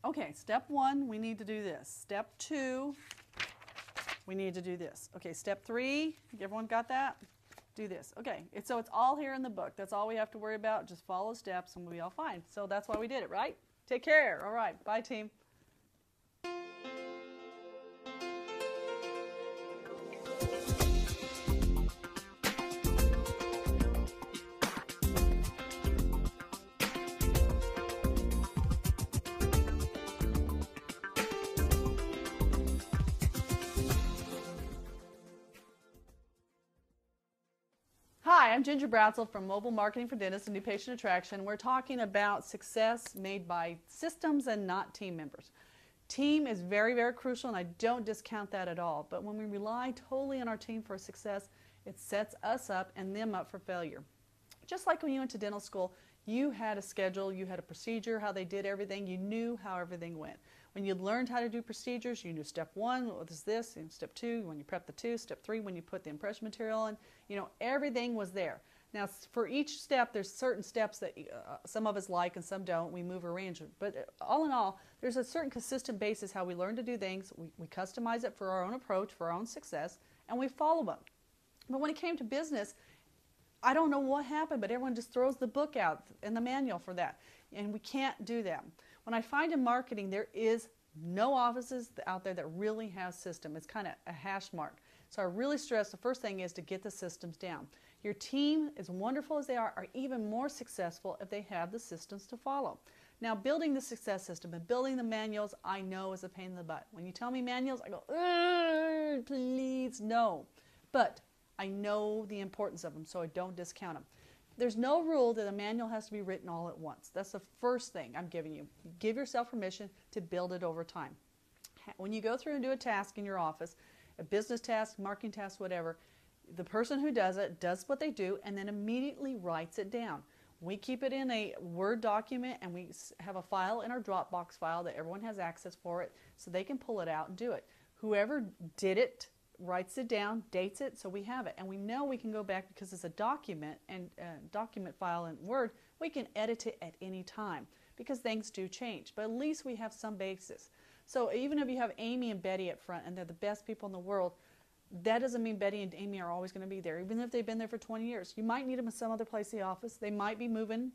Okay, step 1, we need to do this. Step 2, we need to do this. Okay, step 3, everyone got that? Do this. Okay, so it's all here in the book. That's all we have to worry about. Just follow steps and we'll be all fine. So that's why we did it, right? Take care. All right, bye team. Hi, I'm Ginger Bratzel from Mobile Marketing for Dentists and New Patient Attraction. We're talking about success made by systems and not team members. Team is very, very crucial, and I don't discount that at all. But when we rely totally on our team for success, it sets us up and them up for failure. Just like when you went to dental school, you had a schedule, you had a procedure, how they did everything, you knew how everything went. When you learned how to do procedures, you knew step 1 was this, and step 2 when you prep the tooth, step 3 when you put the impression material in, everything was there. Now for each step, there's certain steps that some of us like and some don't, we move around, but all in all, there's a certain consistent basis how we learn to do things, we customize it for our own approach, for our own success, and we follow them. But when it came to business, I don't know what happened, but everyone just throws the book out and the manual for that. And we can't do that. When I find in marketing, there is no offices out there that really have system. It's kind of a hash mark. So I really stress the first thing is to get the systems down. Your team, as wonderful as they are even more successful if they have the systems to follow. Now, building the success system and building the manuals, I know is a pain in the butt. When you tell me manuals, I go, please, no. But I know the importance of them, so I don't discount them. There's no rule that a manual has to be written all at once. That's the first thing I'm giving you. Give yourself permission to build it over time. When you go through and do a task in your office, a business task, marketing task, whatever, the person who does it does what they do and then immediately writes it down. We keep it in a Word document and we have a file in our Dropbox file that everyone has access for it so they can pull it out and do it. Whoever did it writes it down, dates it, so we have it. And we know we can go back because it's a document and document file in Word, we can edit it at any time because things do change. But at least we have some basis. So even if you have Amy and Betty up front and they're the best people in the world, that doesn't mean Betty and Amy are always going to be there. Even if they've been there for 20 years. You might need them in some other place in the office. They might be moving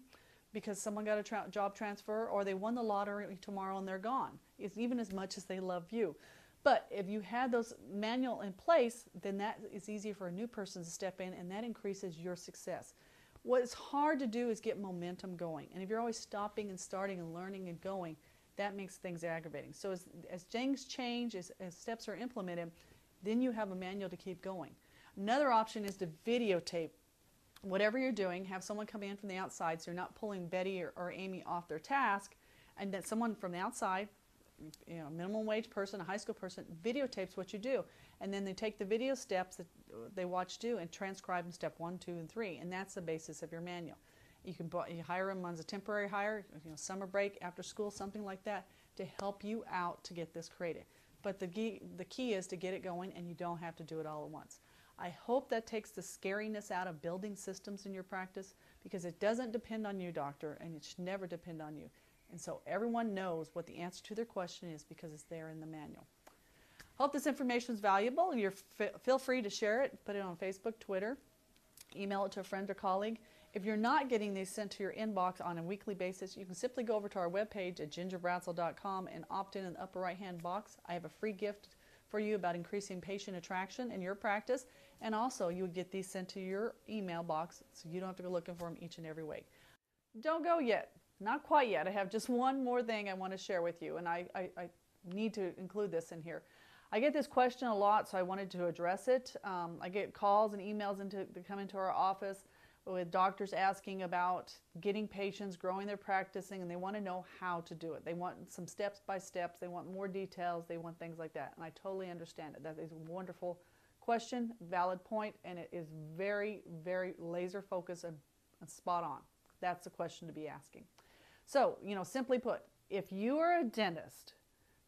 because someone got a job transfer or they won the lottery tomorrow and they're gone. It's even as much as they love you. But if you had those manual in place, then that is easier for a new person to step in and that increases your success. What is hard to do is get momentum going. And if you're always stopping and starting and learning and going, that makes things aggravating. So as things change, as steps are implemented, then you have a manual to keep going. Another option is to videotape whatever you're doing, have someone come in from the outside so you're not pulling Betty or Amy off their task, and that someone from the outside, minimum wage person, a high school person, videotapes what you do. And then they take the video steps that they watch do and transcribe in step 1, 2, and 3. And that's the basis of your manual. You hire them as a temporary hire, summer break, after school, something like that, to help you out to get this created. But the key is to get it going and you don't have to do it all at once. I hope that takes the scariness out of building systems in your practice because it doesn't depend on you, doctor, and it should never depend on you. And so everyone knows what the answer to their question is because it's there in the manual. Hope this information is valuable. Feel free to share it, put it on Facebook, Twitter, email it to a friend or colleague. If you're not getting these sent to your inbox on a weekly basis, you can simply go over to our webpage at gingerbratzel.com and opt in the upper right-hand box. I have a free gift for you about increasing patient attraction in your practice, and also you would get these sent to your email box so you don't have to go looking for them each and every week. Don't go yet. Not quite yet. I have just one more thing I want to share with you, and I need to include this in here. I get this question a lot, so I wanted to address it. I get calls and emails that come into our office with doctors asking about getting patients, growing their practicing, and they want to know how to do it. They want some steps by steps. They want more details. They want things like that, and I totally understand it. That is a wonderful question, valid point, and it is very, very laser focused and spot on. That's the question to be asking. So, simply put, if you are a dentist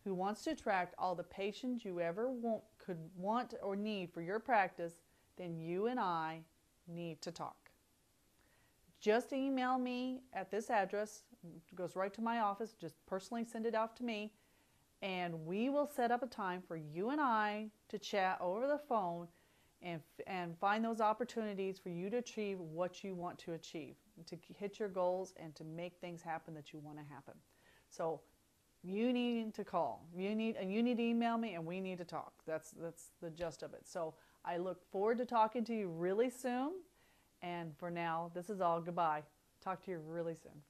who wants to attract all the patients you ever could want or need for your practice, then you and I need to talk. Just email me at this address It goes right to my office. Just personally send it out to me, and we will set up a time for you and I to chat over the phone and find those opportunities for you to achieve what you want to achieve, to hit your goals and to make things happen that you want to happen. So you need to call. You need to email me, and we need to talk. That's the gist of it. So I look forward to talking to you really soon. And for now, this is all. Goodbye. Talk to you really soon.